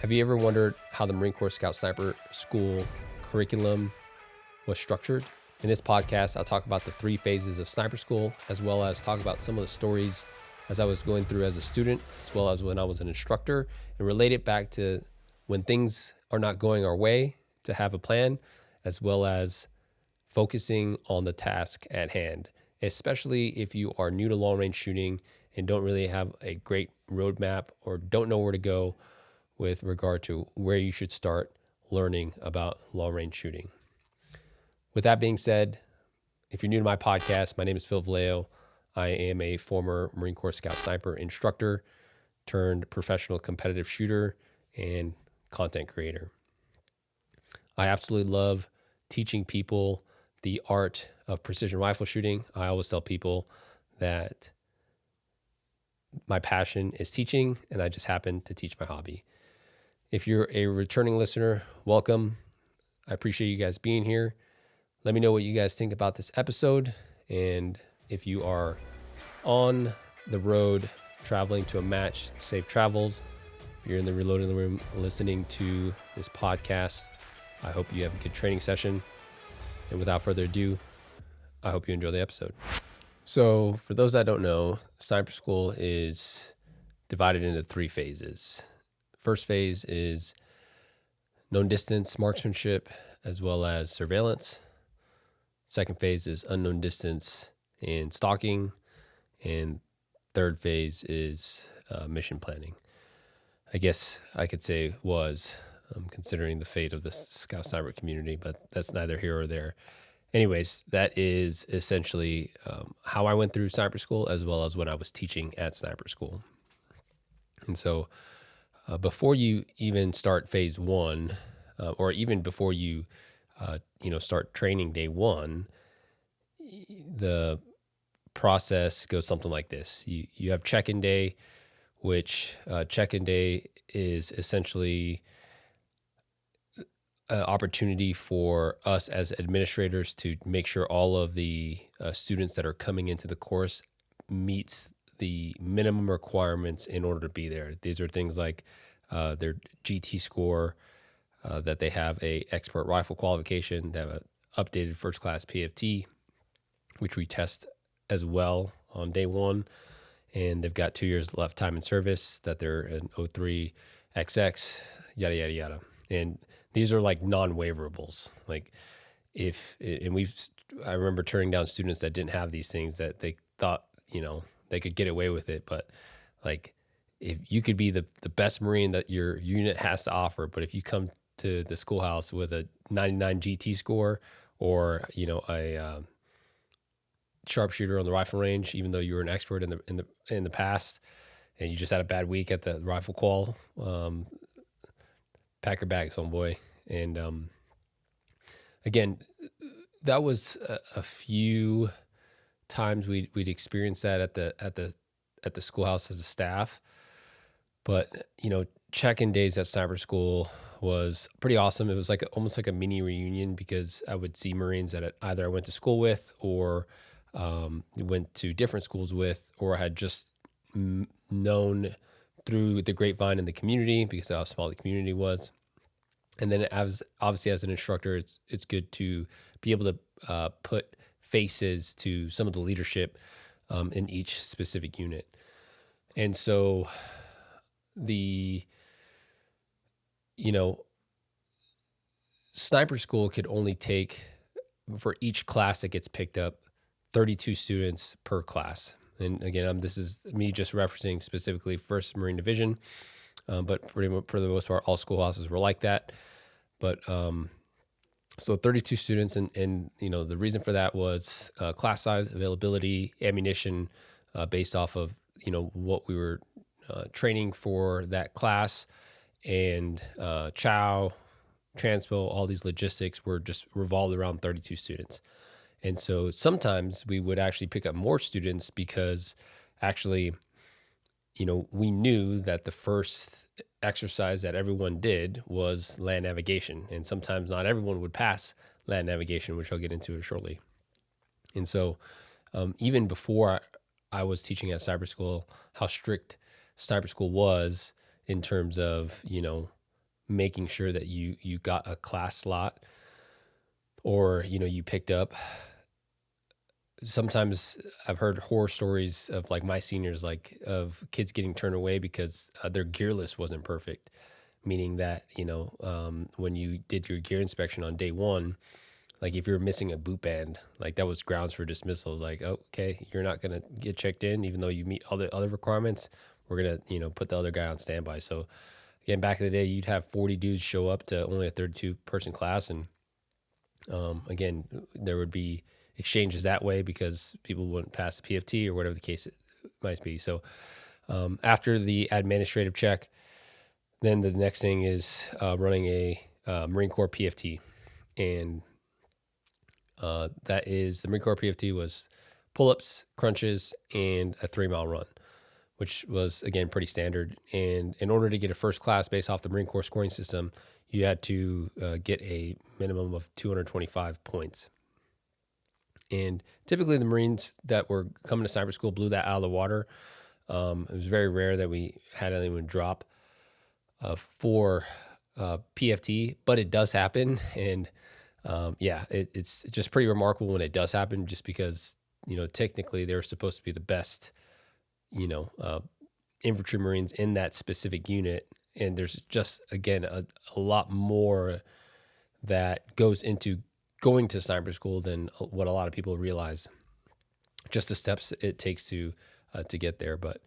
Have you ever wondered how the Marine Corps Scout Sniper School curriculum was structured? In this podcast, I'll talk about the 3 phases of sniper school, as well as talk about some of the stories as I was going through as a student, as well as when I was an instructor, and relate it back to when things are not going our way, to have a plan, as well as focusing on the task at hand, especially if you are new to long range shooting and don't really have a great roadmap or don't know where to go with regard to where you should start learning about long range shooting. With that being said, if you're new to my podcast, my name is Phillip Velayo. I am a former Marine Corps Scout Sniper instructor turned professional competitive shooter and content creator. I absolutely love teaching people the art of precision rifle shooting. I always tell people that my passion is teaching, and I just happen to teach my hobby. If you're a returning listener, welcome. I appreciate you guys being here. Let me know what you guys think about this episode. And if you are on the road traveling to a match, safe travels. If you're in the reloading room listening to this podcast, I hope you have a good training session. And without further ado, I hope you enjoy the episode. So for those that don't know, sniper school is divided into 3 phases. First phase is known distance marksmanship as well as surveillance. Second phase is unknown distance and stalking. And third phase is mission planning. I guess I could say was, considering the fate of the Scout Sniper community, but that's neither here or there. Anyways, that is essentially how I went through sniper school as well as when I was teaching at sniper school. And so before you even start phase 1, or even before you start training day 1, the process goes something like this. You have check-in day, which check-in day is essentially an opportunity for us as administrators to make sure all of the students that are coming into the course meets the minimum requirements in order to be there. These are things like their GT score, that they have a expert rifle qualification, they have an updated first class PFT, which we test as well on day 1. And they've got 2 years left time in service, that they're an 03 XX, yada, yada, yada. And these are like non-waiverables. Like I remember turning down students that didn't have these things, that they thought, they could get away with it. But like, if you could be the best Marine that your unit has to offer, but if you come to the schoolhouse with a 99 GT score or, a sharpshooter on the rifle range, even though you were an expert in the past, and you just had a bad week at the rifle qual, pack your bags, homeboy. And again, that was a few times we'd experienced that at the schoolhouse as a staff. But check-in days at sniper school was pretty awesome. It was almost like a mini reunion, because I would see Marines that either I went to school with, or went to different schools with, or had just known through the grapevine in the community, because of how small the community was. And then obviously as an instructor, it's good to be able to put faces to some of the leadership in each specific unit. And so sniper school could only take, for each class that gets picked up, 32 students per class. And again, this is me just referencing specifically 1st Marine Division, but for the most part, all schoolhouses were like that. But so 32 students, and the reason for that was class size, availability, ammunition, based off of what we were training for that class, and chow, transpo, all these logistics were just revolved around 32 students. And so sometimes we would actually pick up more students, because actually, we knew that the first exercise that everyone did was land navigation. And sometimes not everyone would pass land navigation, which I'll get into shortly. And so even before I was teaching at sniper school, how strict sniper school was in terms of, making sure that you got a class slot, or you picked up. Sometimes I've heard horror stories of like my seniors, like of kids getting turned away because their gear list wasn't perfect, meaning that when you did your gear inspection on day one, like if you're missing a boot band, like that was grounds for dismissal. It's like, oh, okay, you're not gonna get checked in, even though you meet all the other requirements. We're gonna put the other guy on standby. So again, back in the day, you'd have 40 dudes show up to only a 32 person class, and again, there would be exchanges that way because people wouldn't pass the PFT or whatever the case it might be. So after the administrative check, then the next thing is running a Marine Corps PFT, and that is the Marine Corps PFT was pull-ups, crunches, and a 3-mile run, which was, again, pretty standard. And in order to get a first class based off the Marine Corps scoring system, you had to get a minimum of 225 points. And typically the Marines that were coming to sniper school blew that out of the water. It was very rare that we had anyone drop for PFT, but it does happen. And it's just pretty remarkable when it does happen, just because, technically they're supposed to be the best, infantry Marines in that specific unit. And there's just, again, a lot more that goes into going to sniper school than what a lot of people realize, just the steps it takes to get there. But,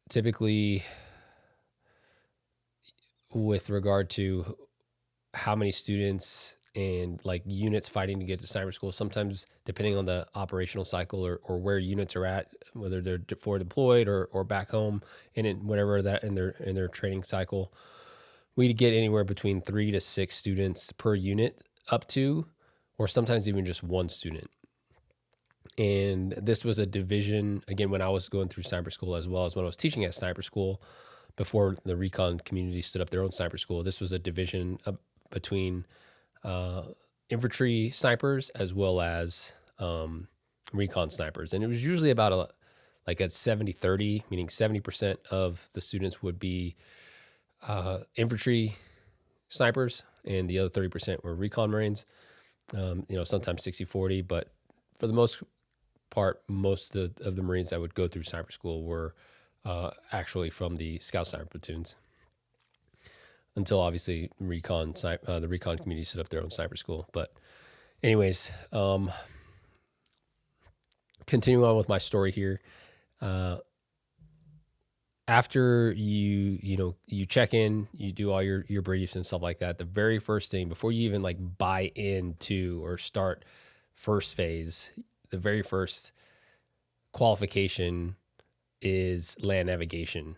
typically with regard to how many students and like units fighting to get to sniper school, sometimes depending on the operational cycle or where units are at, whether they're forward deployed or back home and in whatever that in their training cycle, we get anywhere between 3 to 6 students per unit up to, or sometimes even just one student. And this was a division, again, when I was going through sniper school, as well as when I was teaching at sniper school before the recon community stood up their own sniper school. This was a division between infantry snipers as well as recon snipers. And it was usually about a 70-30, meaning 70% of the students would be infantry snipers and the other 30% were recon Marines. Sometimes 60-40, but for the most part, most of the Marines that would go through sniper school were actually from the scout sniper platoons, until obviously the recon community set up their own sniper school. But anyways, continuing on with my story here, after you check in, you do all your briefs and stuff like that, the very first thing before you even like buy into or start first phase, the very first qualification is land navigation.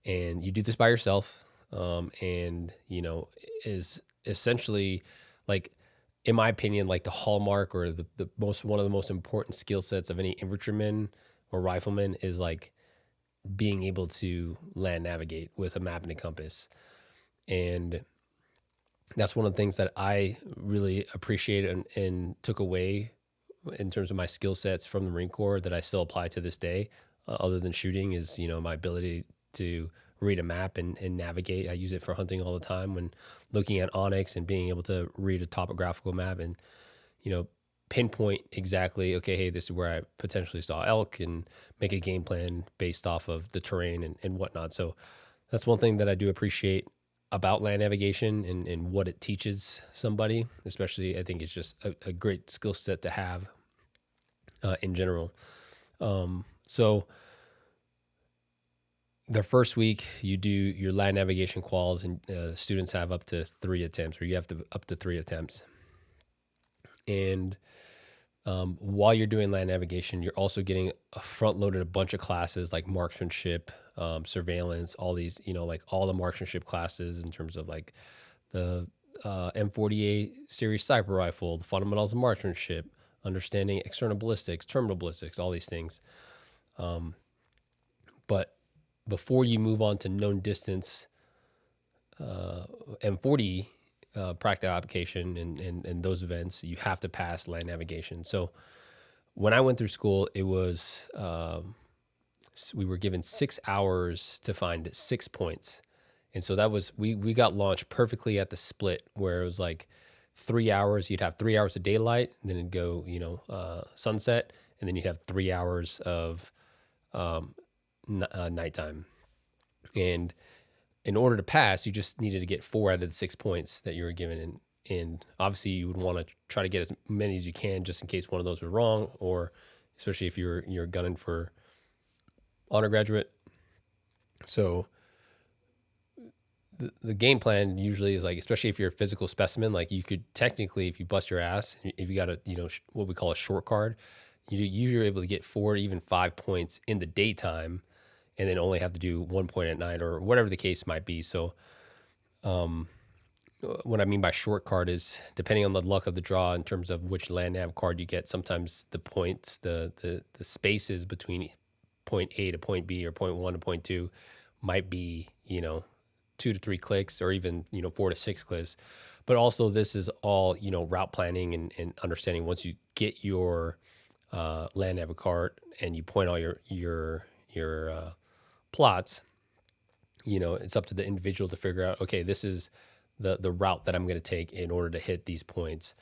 And you do this by yourself, and is essentially, like, in my opinion, like the hallmark or one of the most important skill sets of any infantryman or rifleman is like being able to land navigate with a map and a compass. And that's one of the things that I really appreciated and took away in terms of my skill sets from the Marine Corps that I still apply to this day, other than shooting, is, my ability to read a map and navigate. I use it for hunting all the time when looking at Onyx and being able to read a topographical map and, pinpoint exactly, okay, hey, this is where I potentially saw elk, and make a game plan based off of the terrain and whatnot. So that's one thing that I do appreciate about land navigation and what it teaches somebody, especially. I think it's just a great skill set to have in general. So the first week you do your land navigation quals, and students have up to 3 attempts, or you have up to 3 attempts. And while you're doing land navigation, you're also getting front-loaded a bunch of classes like marksmanship, surveillance, all these, like all the marksmanship classes in terms of like the M48 series sniper rifle, the fundamentals of marksmanship, understanding external ballistics, terminal ballistics, all these things. But before you move on to known distance M40 practical application and those events, you have to pass land navigation. So when I went through school, it was we were given 6 hours to find 6 points. And so that was, we got launched perfectly at the split where it was like 3 hours, you'd have 3 hours of daylight, and then it'd go, sunset, and then you'd have 3 hours of nighttime. And in order to pass, you just needed to get 4 out of the 6 points that you were given. And obviously you would want to try to get as many as you can just in case one of those was wrong, or especially if you're gunning for undergraduate. So the game plan usually is like, especially if you're a physical specimen, like you could technically, if you bust your ass, if you got a, what we call a short card, you usually are able to get 4 to even 5 points in the daytime, and then only have to do 1 point at night or whatever the case might be. So, what I mean by short card is depending on the luck of the draw in terms of which land nav card you get. Sometimes the points, the spaces between point A to point B or point 1 to point 2 might be, 2 to 3 clicks or even, 4 to 6 clicks. But also this is all, route planning and understanding once you get your land nav card and you point all your plots, it's up to the individual to figure out, okay, this is the route that I'm going to take in order to hit these points.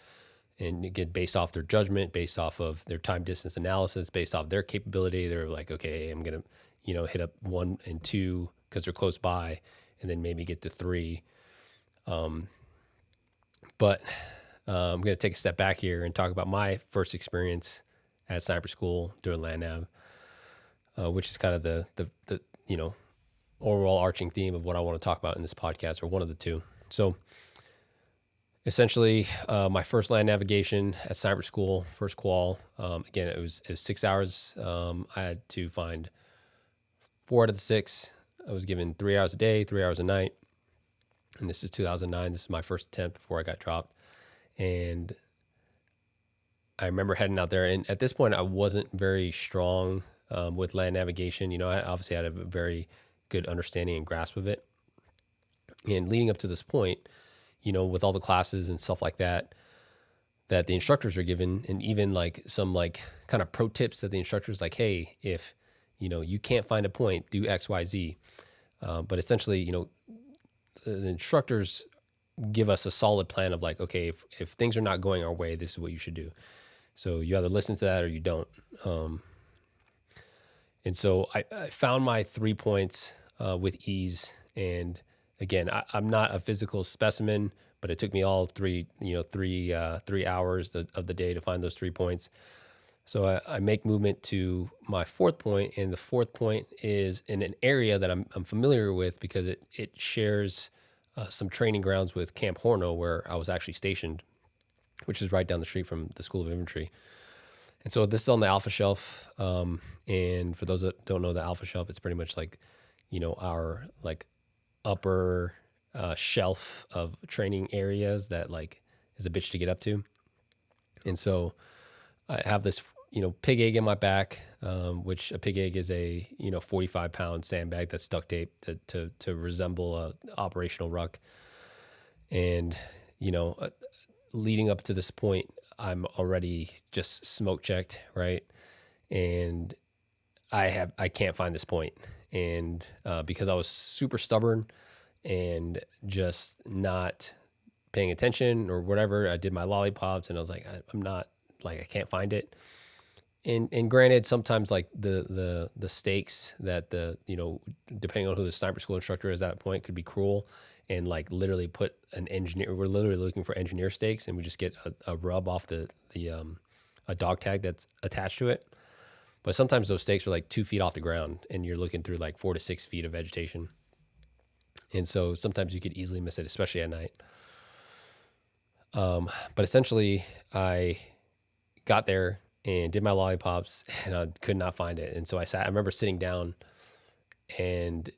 And again, based off their judgment, based off of their time distance analysis, based off their capability, they're like, okay, I'm going to, hit up 1 and 2 because they're close by, and then maybe get to 3. But I'm going to take a step back here and talk about my first experience at sniper school doing land nav, which is kind of the overall arching theme of what I want to talk about in this podcast, or one of the two. So essentially, my first land navigation at sniper school, first qual, again, it was 6 hours. I had to find 4 out of the 6. I was given 3 hours a day, 3 hours a night. And this is 2009. This is my first attempt before I got dropped. And I remember heading out there. And at this point, I wasn't very strong with land navigation. I obviously had a very good understanding and grasp of it. And leading up to this point, with all the classes and stuff like that the instructors are given, and even like some like kind of pro tips that the instructors like, hey, if, you can't find a point, do X, Y, Z. But essentially, the instructors give us a solid plan of like, okay, if things are not going our way, this is what you should do. So you either listen to that or you don't. And so I found my 3 points with ease. And again, I'm not a physical specimen, but it took me all 3 hours of the day to find those 3 points. So I make movement to my 4th point, and the 4th point is in an area that I'm familiar with because it shares some training grounds with Camp Horno, where I was actually stationed, which is right down the street from the School of Infantry. And so this is on the Alpha Shelf. And for those that don't know the Alpha Shelf, it's pretty much like, our like upper shelf of training areas that like is a bitch to get up to. And so I have this, pig egg in my back, which a pig egg is a, 45-pound sandbag that's duct taped to resemble a operational ruck. And, leading up to this point, I'm already just smoke checked, right? And I can't find this point. And because I was super stubborn and just not paying attention or whatever, I did my lollipops and I was like, I'm not, like, I can't find it. And granted, sometimes like the stakes that depending on who the sniper school instructor is at that point could be cruel and like literally put an engineer, we're literally looking for engineer stakes and we just get a rub off a dog tag that's attached to it. But sometimes those stakes are like 2 feet off the ground and you're looking through like 4 to 6 feet of vegetation. And so sometimes you could easily miss it, especially at night. But essentially I got there and did my lollipops and I could not find it. And so I remember sitting down and,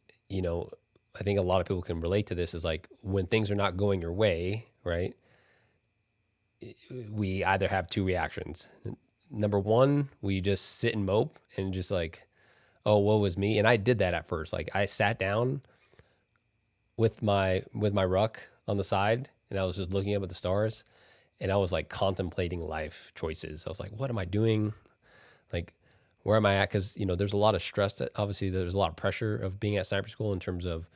I think a lot of people can relate to this is like when things are not going your way, right? We either have 2 reactions. Number 1, we just sit and mope and just like, oh, woe was me. And I did that at first. Like I sat down with my ruck on the side and I was just looking up at the stars and I was like contemplating life choices. I was like, what am I doing? Like, where am I at? Because, there's a lot of stress that obviously there's a lot of pressure of being at sniper school in terms of,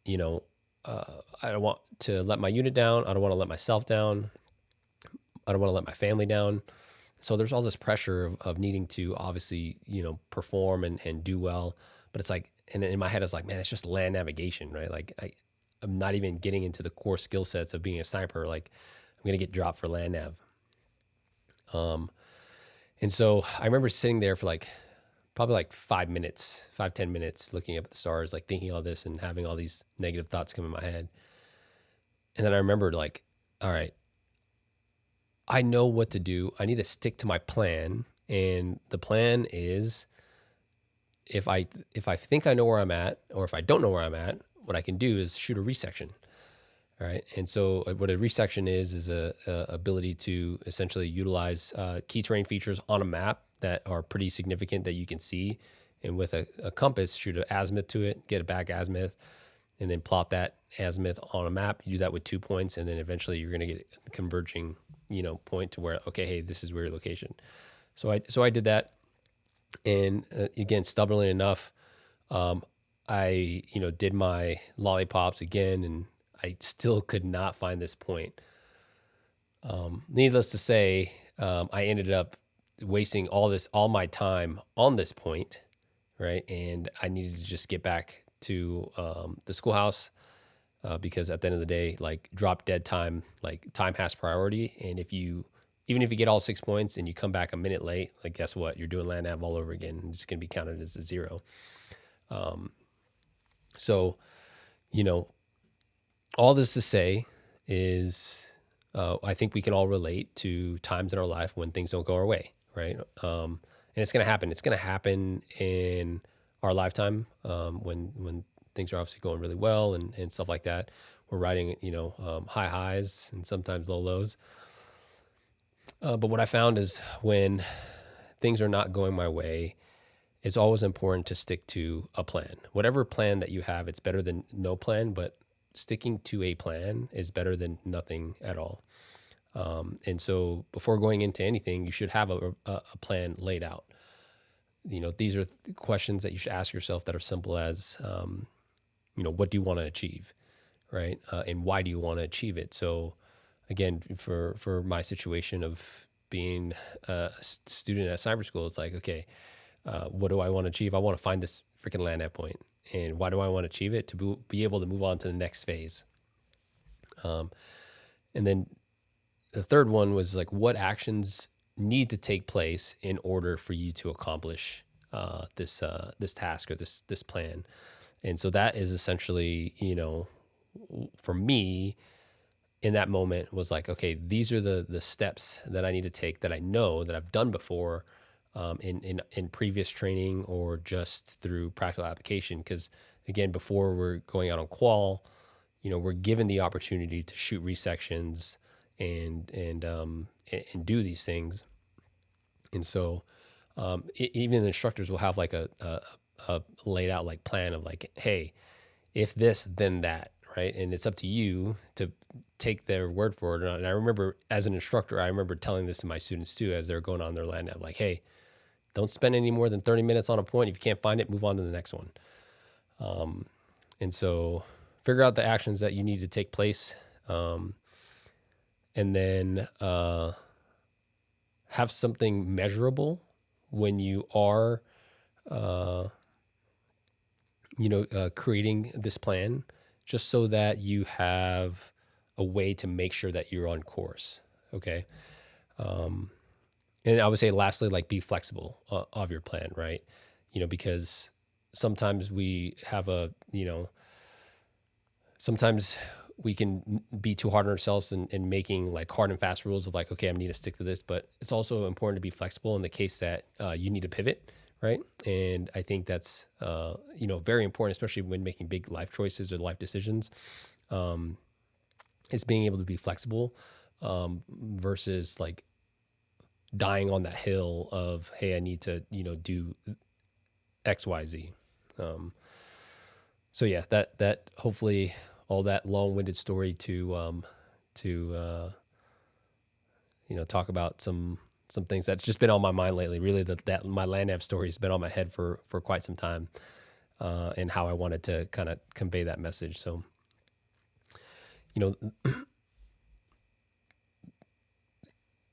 you know, I don't want to let my unit down. I don't want to let myself down. I don't want to let my family down. So there's all this pressure of needing to obviously, perform and do well. But it's like, and in my head, it's like, man, it's just land navigation, right? Like I'm not even getting into the core skill sets of being a sniper. Like I'm going to get dropped for land nav. And so I remember sitting there for probably 10 minutes, looking up at the stars, like thinking all this and having all these negative thoughts come in my head. And then I remembered all right, I know what to do. I need to stick to my plan. And the plan is if I think I know where I'm at, or if I don't know where I'm at, what I can do is shoot a resection. All right. And so what a resection is a ability to essentially utilize key terrain features on a map that are pretty significant that you can see. And with a compass, shoot an azimuth to it, get a back azimuth, and then plot that azimuth on a map. You do that with 2 points, and then eventually you're going to get a converging, point to where, okay, hey, this is where your location. So I did that. And again, stubbornly enough, I, did my lollipops again, and I still could not find this point. Needless to say, I ended up wasting all my time on this point, right? And I needed to just get back to the schoolhouse because at the end of the day, drop dead time, time has priority. And even if you get all 6 points and you come back a minute late, guess what? You're doing land nav all over again. It's going to be counted as a 0. So, all this to say is I think we can all relate to times in our life when things don't go our way, right? And it's going to happen. It's going to happen in our lifetime when things are obviously going really well and stuff like that. We're riding, high highs and sometimes low lows. But what I found is when things are not going my way, it's always important to stick to a plan. Whatever plan that you have, it's better than no plan, but sticking to a plan is better than nothing at all. And so before going into anything, you should have a plan laid out. These are questions that you should ask yourself that are simple as, what do you want to achieve, right? And why do you want to achieve it? So again, for my situation of being a student at cyber school, it's like, okay, what do I want to achieve? I want to find this freaking land at point. And why do I want to achieve it? To be able to move on to the next phase. And then the third one was what actions need to take place in order for you to accomplish this task or this plan. And so that is essentially, for me in that moment was okay, these are the steps that I need to take that I know that I've done before in previous training or just through practical application. Because again, before we're going out on qual, we're given the opportunity to shoot resections and do these things. And so even the instructors will have a laid out plan of hey, if this, then that, right? And it's up to you to take their word for it. And I remember as an instructor, I remember telling this to my students too, as they're going on their land nav, hey, don't spend any more than 30 minutes on a point. If you can't find it, move on to the next one. And so figure out the actions that you need to take place. And then have something measurable when you are, creating this plan, just so that you have a way to make sure that you're on course. Okay. And I would say lastly, be flexible of your plan, right? Because sometimes we have sometimes we can be too hard on ourselves and making hard and fast rules of okay, I need to stick to this, but it's also important to be flexible in the case that you need to pivot, right? And I think that's, very important, especially when making big life choices or life decisions, is being able to be flexible versus dying on that hill of, hey, I need to, do X, Y, Z. So yeah, that hopefully all that long-winded story to talk about some some things that's just been on my mind lately. Really, that my land nav story has been on my head for quite some time, and how I wanted to kind of convey that message. So, you know,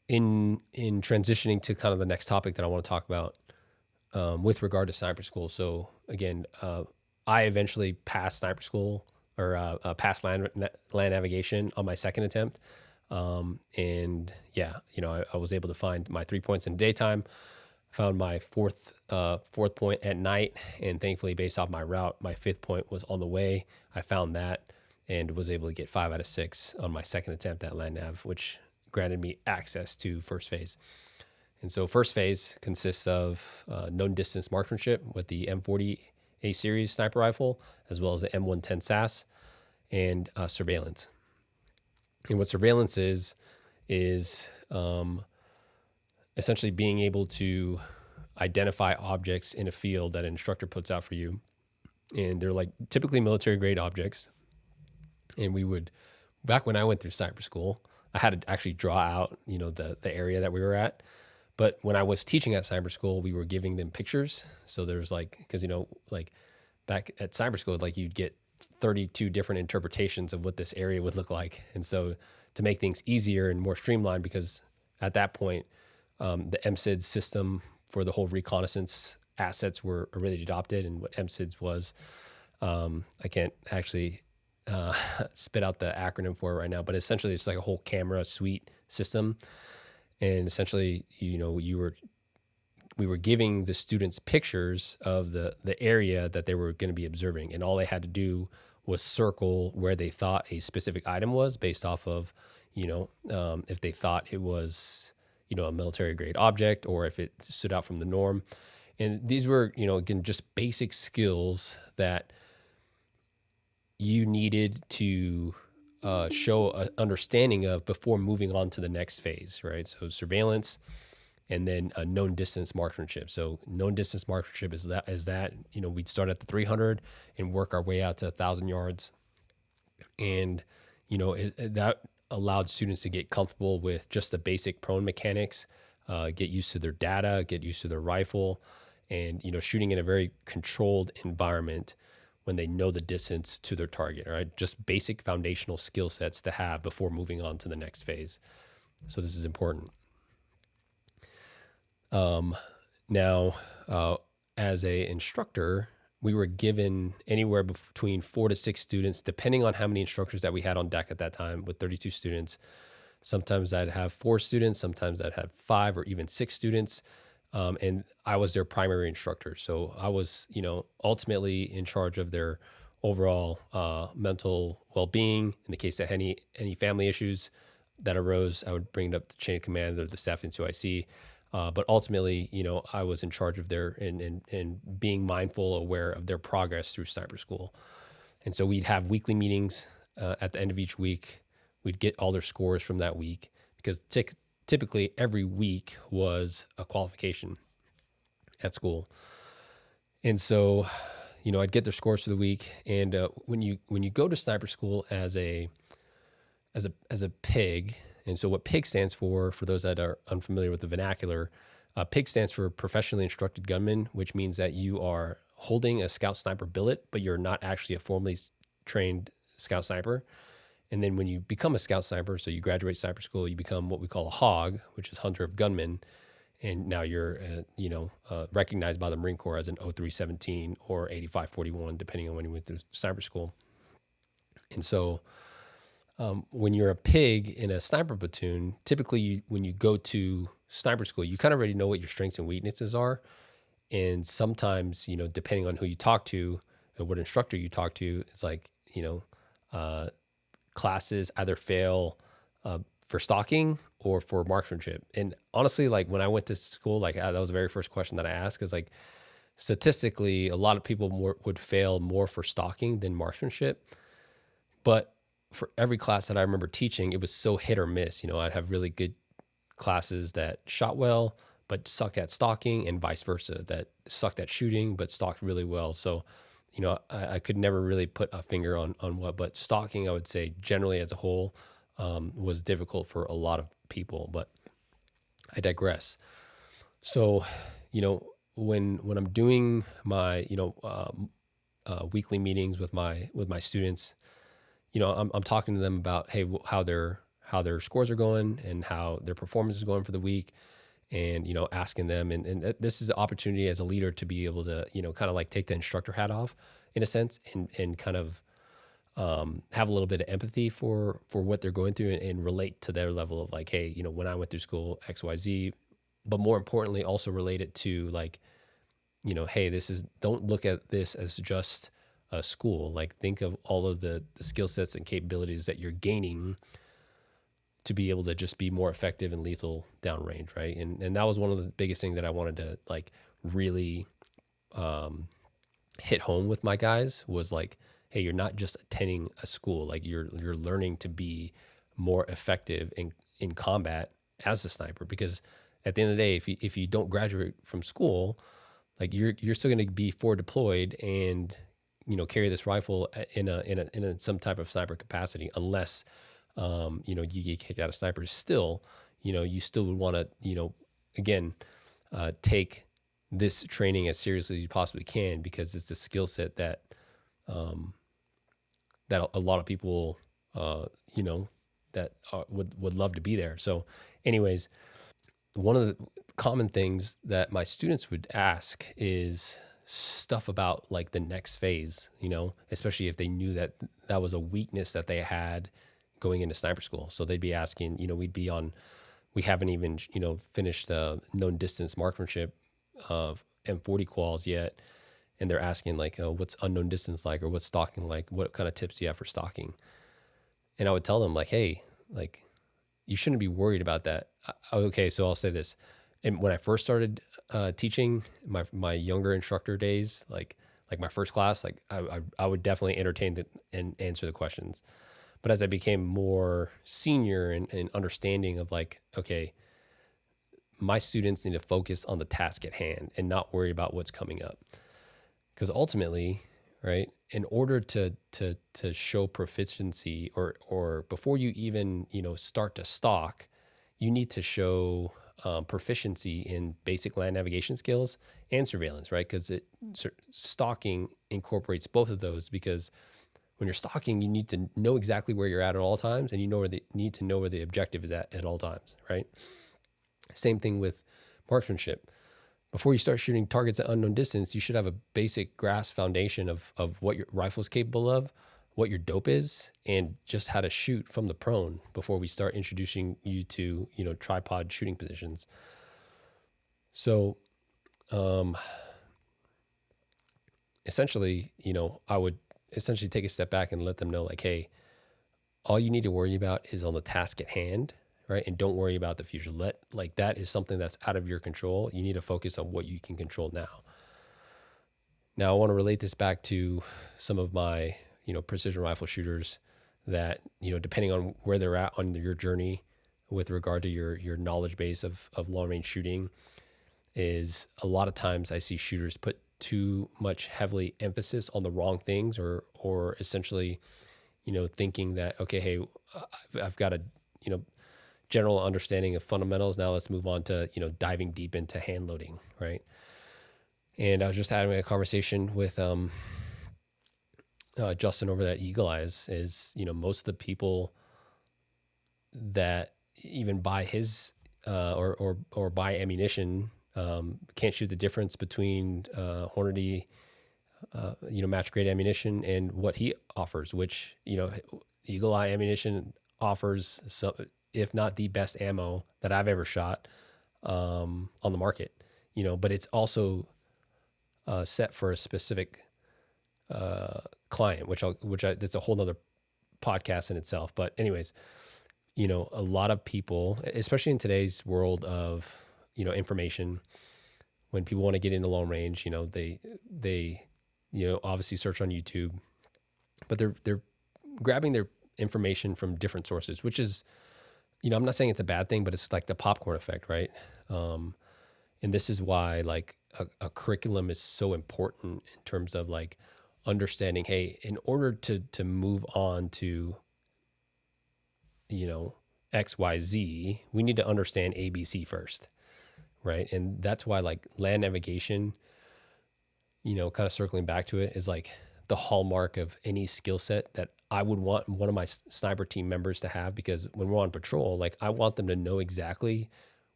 in transitioning to kind of the next topic that I want to talk about, with regard to sniper school. So again, I eventually passed sniper school, or passed land navigation on my second attempt. And yeah, I was able to find my 3 points in the daytime, found my fourth point at night, and thankfully, based off my route, my fifth point was on the way. I found that and was able to get 5 out of 6 on my second attempt at land nav, which granted me access to first phase. And so first phase consists of known distance marksmanship with the M40 A series sniper rifle, as well as the M110 SAS, and surveillance. And what surveillance is essentially being able to identify objects in a field that an instructor puts out for you. And they're like typically military grade objects. And we would, back when I went through sniper school, I had to actually draw out, the area that we were at. But when I was teaching at cyber school, we were giving them pictures. So there's because back at cyber school, you'd get 32 different interpretations of what this area would look like. And so to make things easier and more streamlined, because at that point, the MSID system for the whole reconnaissance assets were already adopted. And what MSIDS was, I can't actually spit out the acronym for it right now, but essentially it's like a whole camera suite system. And essentially, we were giving the students pictures of the area that they were going to be observing. And all they had to do was circle where they thought a specific item was based off of, if they thought it was, a military grade object, or if it stood out from the norm. And these were, again, just basic skills that you needed to show an understanding of before moving on to the next phase, right? So surveillance, and then a known distance marksmanship. So known distance marksmanship is that we'd start at the 300 and work our way out to 1,000 yards. And, that allowed students to get comfortable with just the basic prone mechanics, get used to their data, get used to their rifle, and, shooting in a very controlled environment when they know the distance to their target, right? Just basic foundational skill sets to have before moving on to the next phase. So this is important. Now, as a instructor, we were given anywhere between 4 to 6 students, depending on how many instructors that we had on deck at that time. With 32 students, sometimes I'd have 4 students, sometimes I'd have 5 or even 6 students. And I was their primary instructor. So I was, ultimately in charge of their overall mental well-being. In the case that any family issues that arose, I would bring it up to chain of command or the staff into IC. But ultimately, I was in charge of their and being mindful, aware of their progress through sniper school. And so we'd have weekly meetings at the end of each week. We'd get all their scores from that week, because typically every week was a qualification at school. And so, I'd get their scores for the week. And when you go to sniper school as a PIG, and so what PIG stands for those that are unfamiliar with the vernacular, PIG stands for professionally instructed gunman, which means that you are holding a scout sniper billet, but you're not actually a formally trained scout sniper. And then when you become a scout sniper, so you graduate sniper school, you become what we call a HOG, which is hunter of gunmen. And now you're, recognized by the Marine Corps as an 0317 or 8541, depending on when you went through sniper school. And so when you're a PIG in a sniper platoon, typically when you go to sniper school, you kind of already know what your strengths and weaknesses are. And sometimes, depending on who you talk to and what instructor you talk to, it's like, classes either fail for stalking or for marksmanship. And honestly, when I went to school, that was the very first question that I asked, is statistically, a lot of people would fail more for stalking than marksmanship. But for every class that I remember teaching, it was so hit or miss. I'd have really good classes that shot well, but sucked at stalking, and vice versa, that sucked at shooting, but stalked really well. So, I could never really put a finger on what, but stalking, I would say generally as a whole, was difficult for a lot of people. But I digress. So, when I'm doing my, weekly meetings with my students, I'm talking to them about, hey, how their scores are going and how their performance is going for the week, and asking them, and this is an opportunity as a leader to be able to kind of like take the instructor hat off in a sense, and kind of have a little bit of empathy for what they're going through, and relate to their level of like, hey, when I went through school XYZ, but more importantly also relate it to like, hey, don't look at this as just a school. Like, think of all of the skill sets and capabilities that you're gaining to be able to just be more effective and lethal downrange, right? And that was one of the biggest things that I wanted to like really hit home with my guys, was like, hey, you're not just attending a school, like you're learning to be more effective in combat as a sniper. Because at the end of the day, if you don't graduate from school, like you're still going to be forward deployed and carry this rifle in some type of sniper capacity, unless you get kicked out of snipers. Still, you still would want to again take this training as seriously as you possibly can, because it's a skill set that that a lot of people that would love to be there. So anyways, one of the common things that my students would ask is stuff about like the next phase, especially if they knew that that was a weakness that they had going into sniper school. So they'd be asking, we haven't even, finished the known distance marksmanship of M40 quals yet. And they're asking like, what's unknown distance like, or what's stalking like? What kind of tips do you have for stalking? And I would tell them like, hey, like, you shouldn't be worried about that. Okay, so I'll say this. And when I first started teaching my younger instructor days, like my first class, like I would definitely entertain and answer the questions. But as I became more senior and understanding of like, okay, my students need to focus on the task at hand and not worry about what's coming up. Because ultimately, right, in order to show proficiency, or before you even start to stalk, you need to show proficiency in basic land navigation skills and surveillance, right? Because stalking incorporates both of those. Because when you're stalking, you need to know exactly where you're at all times, and need to know where the objective is at all times, right? Same thing with marksmanship. Before you start shooting targets at unknown distance, you should have a basic grasp foundation of what your rifle is capable of, what your dope is, and just how to shoot from the prone before we start introducing you to, tripod shooting positions. So, essentially, I would essentially take a step back and let them know like, hey, all you need to worry about is on the task at hand, right? And don't worry about the future. That is something that's out of your control. You need to focus on what you can control now. Now, I want to relate this back to some of my, precision rifle shooters that, depending on where they're at on your journey with regard to your knowledge base of long range shooting, is a lot of times I see shooters put too much heavily emphasis on the wrong things, or essentially, thinking that, okay, hey, I've got a, general understanding of fundamentals. Now let's move on to, diving deep into hand loading, right? And I was just having a conversation with Justin over at Eagle Eyes. Is most of the people that even buy his or buy ammunition can't shoot the difference between Hornady, match grade ammunition and what he offers, which Eagle Eye ammunition offers some, if not the best ammo that I've ever shot on the market, but it's also set for a specific client, that's a whole nother podcast in itself. But anyways, a lot of people, especially in today's world of, information, when people want to get into long range, they obviously search on YouTube, but they're grabbing their information from different sources, which is, I'm not saying it's a bad thing, but it's like the popcorn effect, right? And this is why like a curriculum is so important in terms of like understanding, hey, in order to move on to, XYZ, we need to understand ABC first, right? And that's why like land navigation, kind of circling back to it, is like the hallmark of any skill set that I would want one of my sniper team members to have, because when we're on patrol, like I want them to know exactly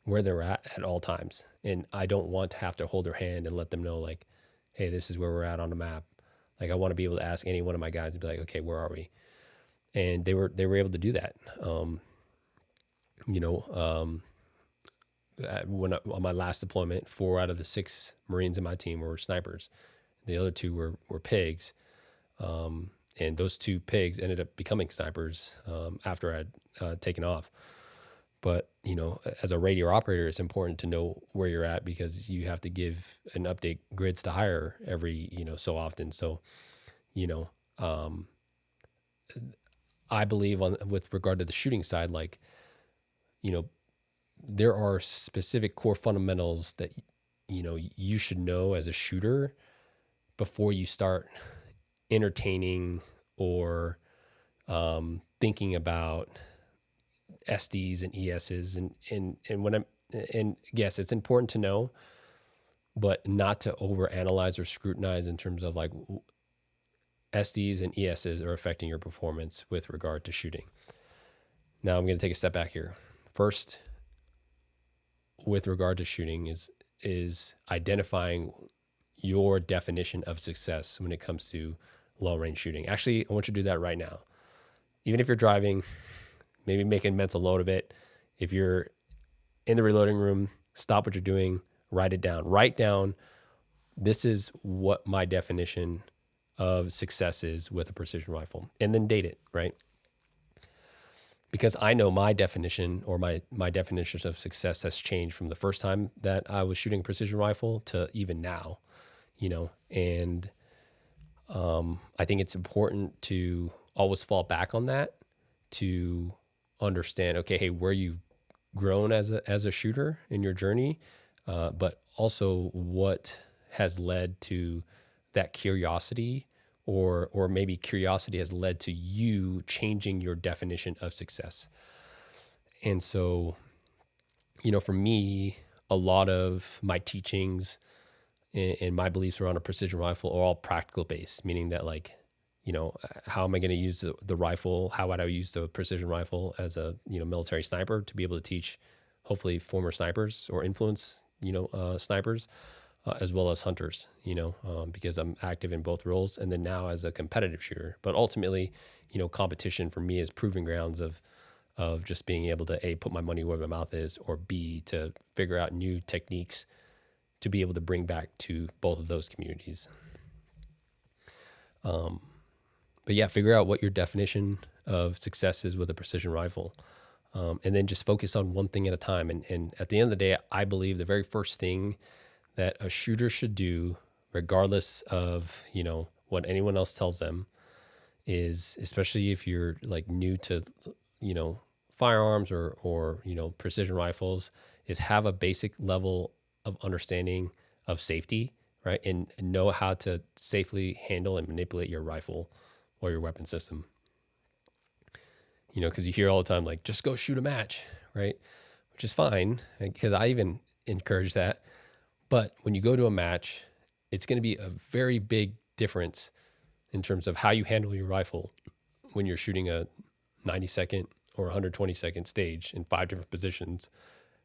where they're at all times. And I don't want to have to hold their hand and let them know like, hey, this is where we're at on the map. Like I want to be able to ask any one of my guys and be like, okay, where are we? And they were able to do that. On my last deployment, 4 out of the 6 Marines in my team were snipers. The other 2 were pigs. And those 2 pigs ended up becoming snipers after I'd taken off. But, as a radio operator, it's important to know where you're at, because you have to give and update grids to hire every, so often. So, I believe with regard to the shooting side, like, there are specific core fundamentals that, you should know as a shooter before you start entertaining or thinking about SDs and ESs. And yes, it's important to know, but not to overanalyze or scrutinize in terms of like SDs and ESs are affecting your performance with regard to shooting. Now I'm going to take a step back here. First, with regard to shooting is identifying your definition of success when it comes to long range shooting. Actually, I want you to do that right now. Even if you're driving, maybe make a mental note of it. If you're in the reloading room, stop what you're doing, write it down. Write down, this is what my definition of success is with a precision rifle, and then date it, right? Because I know my definition, or my definition of success has changed from the first time that I was shooting a precision rifle to even now, and I think it's important to always fall back on that to understand, okay, hey, where you've grown as a shooter in your journey, but also what has led to that curiosity, or maybe curiosity has led to you changing your definition of success. And so, for me, a lot of my teachings and my beliefs around a precision rifle are all practical based, meaning that like, how am I going to use the rifle? How would I use the precision rifle as a, military sniper to be able to teach hopefully former snipers or influence, snipers, as well as hunters, because I'm active in both roles. And then now as a competitive shooter, but ultimately, competition for me is proving grounds of just being able to A, put my money where my mouth is, or B, to figure out new techniques to be able to bring back to both of those communities. But yeah, figure out what your definition of success is with a precision rifle. And then just focus on one thing at a time. And at the end of the day, I believe the very first thing that a shooter should do, regardless of, what anyone else tells them, is, especially if you're like new to, firearms or precision rifles, is have a basic level of understanding of safety, right? And know how to safely handle and manipulate your rifle or your weapon system. Because you hear all the time, like, just go shoot a match, right? Which is fine, because I even encourage that. But when you go to a match, it's going to be a very big difference in terms of how you handle your rifle when you're shooting a 90-second or 120-second stage in 5 different positions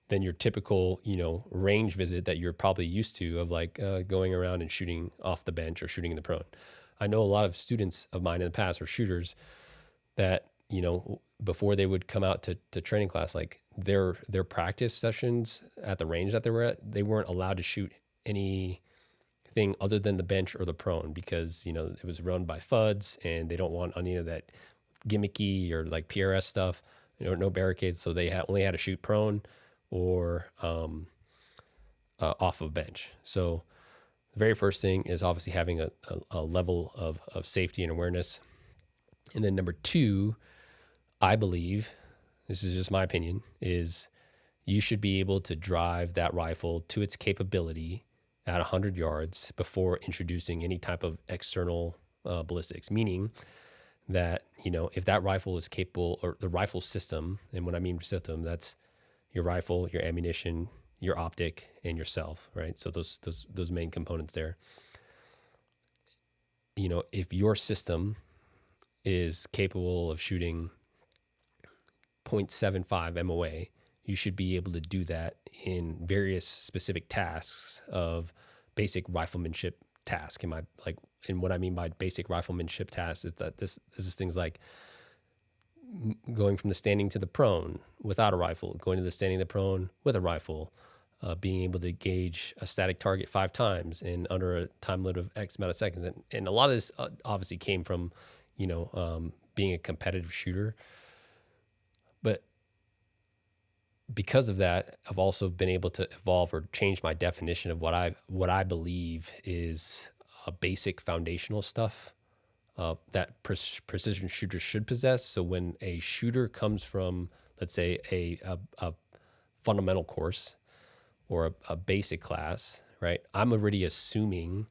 than your typical, range visit that you're probably used to, of like going around and shooting off the bench or shooting in the prone. I know a lot of students of mine in the past were shooters that, before they would come out to training class, like their practice sessions at the range that they were at, they weren't allowed to shoot anything other than the bench or the prone, because, it was run by FUDs and they don't want any of that gimmicky or like PRS stuff, no barricades. So they only had to shoot prone or off of bench. So the very first thing is obviously having a level of safety and awareness. And then number 2, I believe, this is just my opinion, is you should be able to drive that rifle to its capability at 100 yards before introducing any type of external ballistics. Meaning that, if that rifle is capable, or the rifle system, and when I mean system, that's your rifle, your ammunition, your optic, and yourself, right? So those main components there. If your system is capable of shooting 0.75 MOA, you should be able to do that in various specific tasks of basic riflemanship task. And what I mean by basic riflemanship tasks is that this is things like going from the standing to the prone without a rifle, going to the standing to the prone with a rifle, being able to gauge a static target 5 times in under a time limit of X amount of seconds. And a lot of this obviously came from, being a competitive shooter. But because of that, I've also been able to evolve or change my definition of what I believe is a basic foundational stuff that precision shooters should possess. So when a shooter comes from, let's say, a fundamental course or a basic class, right? I'm already assuming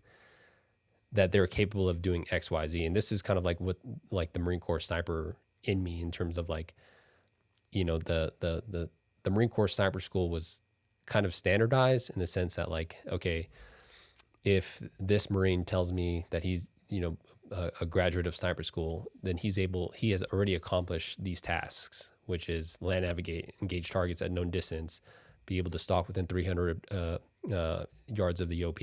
that they're capable of doing X, Y, Z. And this is kind of like what, like the Marine Corps sniper in me, in terms of like, the Marine Corps sniper school was kind of standardized in the sense that, like, okay, if this Marine tells me that he's, a graduate of sniper school, then he has already accomplished these tasks, which is land navigate, engage targets at known distance, be able to stalk within 300 yards of the OP,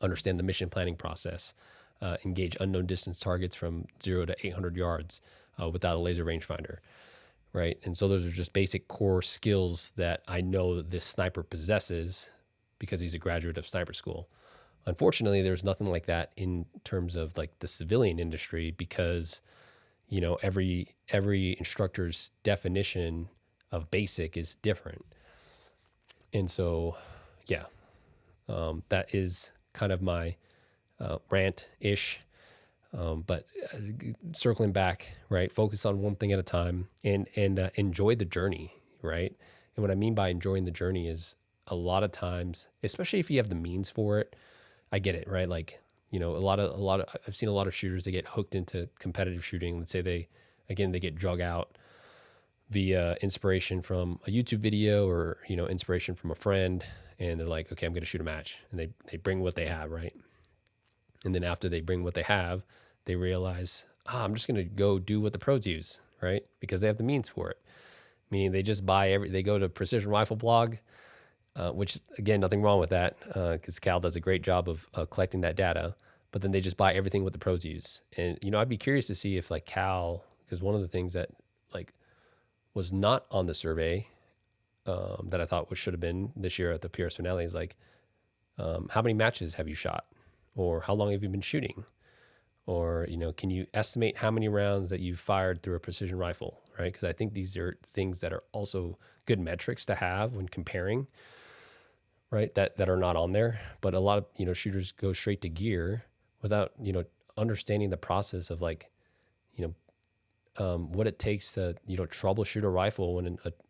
understand the mission planning process, engage unknown distance targets from 0 to 800 yards without a laser rangefinder, right? And so those are just basic core skills that I know this sniper possesses because he's a graduate of sniper school. Unfortunately, there's nothing like that in terms of like the civilian industry, because every instructor's definition of basic is different. And so, yeah, that is kind of my rant-ish. But circling back, right? Focus on one thing at a time, and enjoy the journey, right? And what I mean by enjoying the journey is, a lot of times, especially if you have the means for it, I get it, right? Like, a lot of I've seen a lot of shooters, they get hooked into competitive shooting. Let's say they get drug out via inspiration from a YouTube video, or, inspiration from a friend, and they're like, okay, I'm going to shoot a match, and they bring what they have, right? And then after they bring what they have, they realize, I'm just going to go do what the pros use, right? Because they have the means for it. Meaning they just they go to Precision Rifle Blog, which, again, nothing wrong with that, because Cal does a great job of collecting that data. But then they just buy everything what the pros use. And, I'd be curious to see if, like, Cal, because one of the things that, like, was not on the survey that I thought should have been this year at the PRS finale is, like, how many matches have you shot? Or how long have you been shooting? Or, can you estimate how many rounds that you've fired through a precision rifle, right? Because I think these are things that are also good metrics to have when comparing, right? That are not on there. But a lot of, shooters go straight to gear without, understanding the process of, like, what it takes to, troubleshoot a rifle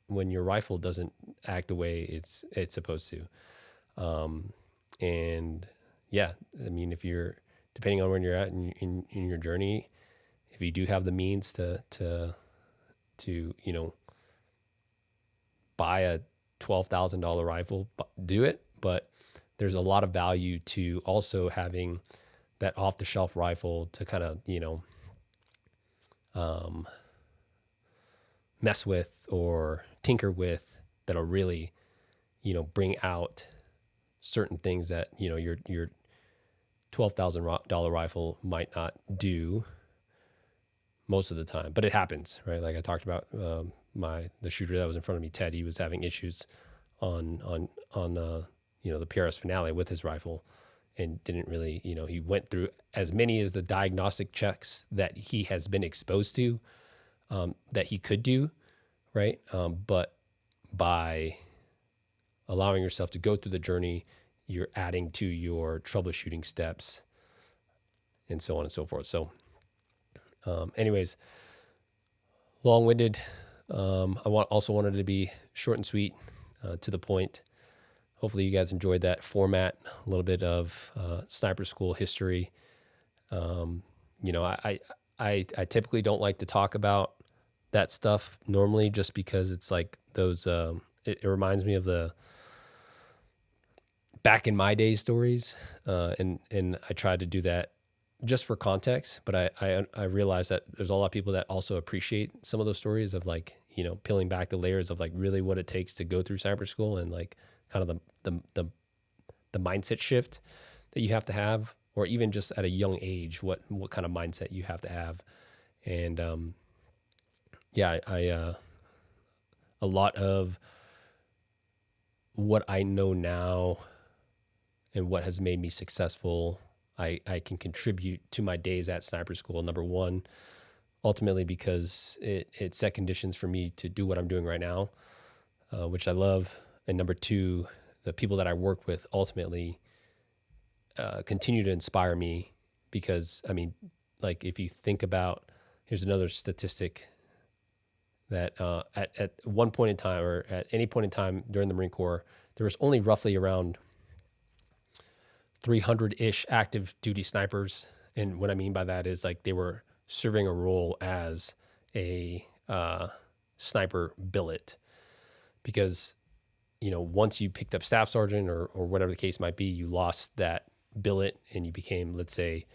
when your rifle doesn't act the way it's supposed to. And yeah, I mean, if you're, depending on where you're at in your journey, if you do have the means to buy a $12,000 rifle, do it. But there's a lot of value to also having that off the shelf rifle to kind of, mess with or tinker with, that'll really, bring out certain things that, your $12,000 rifle might not do most of the time, but it happens, right? Like I talked about, the shooter that was in front of me, Ted, he was having issues on the PRS finale with his rifle, and didn't really, he went through as many as the diagnostic checks that he has been exposed to, that he could do, right? But by allowing yourself to go through the journey, you're adding to your troubleshooting steps, and so on and so forth. So, anyways, long-winded. I also wanted to be short and sweet, to the point. Hopefully you guys enjoyed that format, a little bit of sniper school history. I typically don't like to talk about that stuff normally, just because it's like those, it reminds me of the back in my days stories. And I tried to do that just for context, but I realized that there's a lot of people that also appreciate some of those stories of, like, peeling back the layers of like really what it takes to go through cyber school, and like kind of the mindset shift that you have to have, or even just at a young age, what kind of mindset you have to have. And yeah, a lot of what I know now and what has made me successful, I can contribute to my days at sniper school. Number one, ultimately because it set conditions for me to do what I'm doing right now, which I love. And number two, the people that I work with ultimately continue to inspire me, because, I mean, like, if you think about, here's another statistic that at one point in time, or at any point in time during the Marine Corps, there was only roughly around 300-ish active duty snipers. And what I mean by that is, like, they were serving a role as a sniper billet, because, once you picked up staff sergeant or whatever the case might be, you lost that billet and you became, let's say,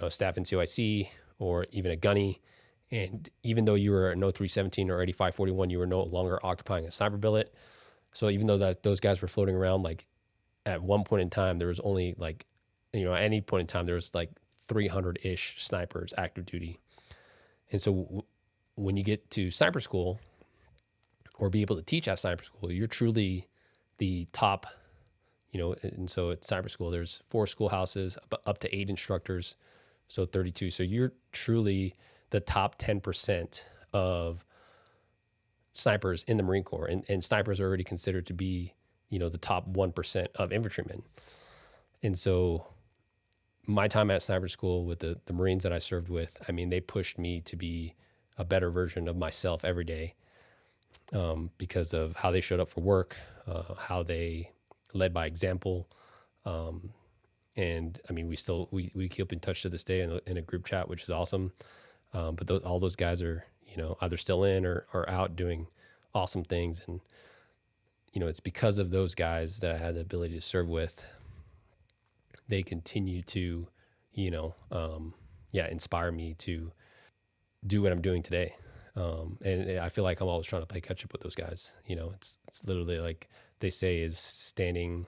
a staff NCOIC or even a gunny. And even though you were an 0317 or 8541, you were no longer occupying a sniper billet. So even though that those guys were floating around, like, at one point in time, there was only, like, at any point in time, there was like 300-ish snipers active duty. And so when you get to sniper school, or be able to teach at sniper school, you're truly the top, and so at sniper school, there's 4 schoolhouses, up to 8 instructors, so 32. So you're truly the top 10% of snipers in the Marine Corps. And snipers are already considered to be, the top 1% of infantrymen. And so my time at sniper school with the Marines that I served with, I mean, they pushed me to be a better version of myself every day, because of how they showed up for work, how they led by example. And I mean, we keep in touch to this day in a group chat, which is awesome. But all those guys are, either still in or out doing awesome things. And, it's because of those guys that I had the ability to serve with. They continue to, inspire me to do what I'm doing today. And I feel like I'm always trying to play catch up with those guys. It's literally like they say, is standing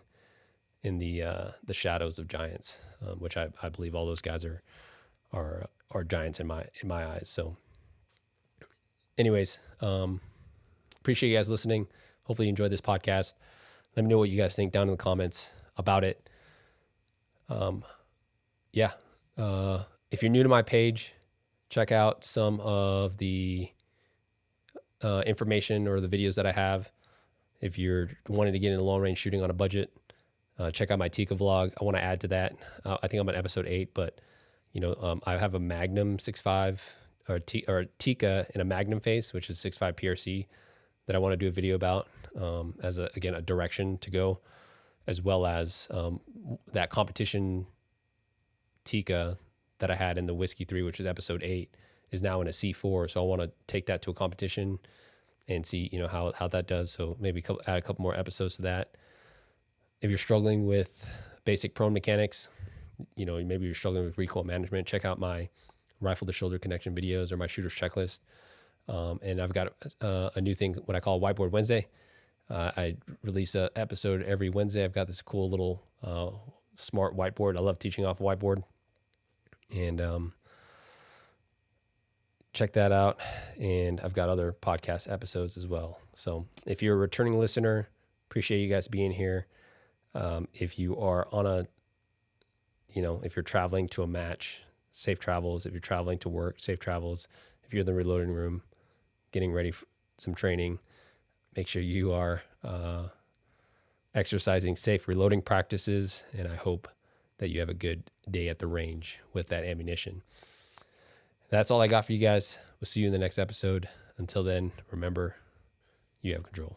in the shadows of giants, which I believe all those guys are giants in my eyes. So anyways, appreciate you guys listening. Hopefully you enjoyed this podcast. Let me know what you guys think down in the comments about it. If you're new to my page, check out some of the information or the videos that I have. If you're wanting to get into long range shooting on a budget, check out my Tika vlog. I want to add to that. I think I'm on episode 8, but I have a Magnum 6.5 or Tika in a Magnum face, which is 6.5 PRC, that I want to do a video about, as a direction to go, as well as that competition Tika that I had in the Whiskey 3, which is episode 8, is now in a C4. So I want to take that to a competition and see, how that does. So maybe add a couple more episodes to that. If you're struggling with basic prone mechanics, maybe you're struggling with recoil management, check out my rifle to shoulder connection videos or my shooter's checklist. And I've got a new thing, what I call Whiteboard Wednesday. I release an episode every Wednesday. I've got this cool little smart whiteboard. I love teaching off a whiteboard. And check that out. And I've got other podcast episodes as well. So if you're a returning listener, appreciate you guys being here. If you are on if you're traveling to a match, safe travels. If you're traveling to work, safe travels. If you're in the reloading room, getting ready for some training, make sure you are exercising safe reloading practices. And I hope that you have a good day at the range with that ammunition. That's all I got for you guys. We'll see you in the next episode. Until then, remember, you have control.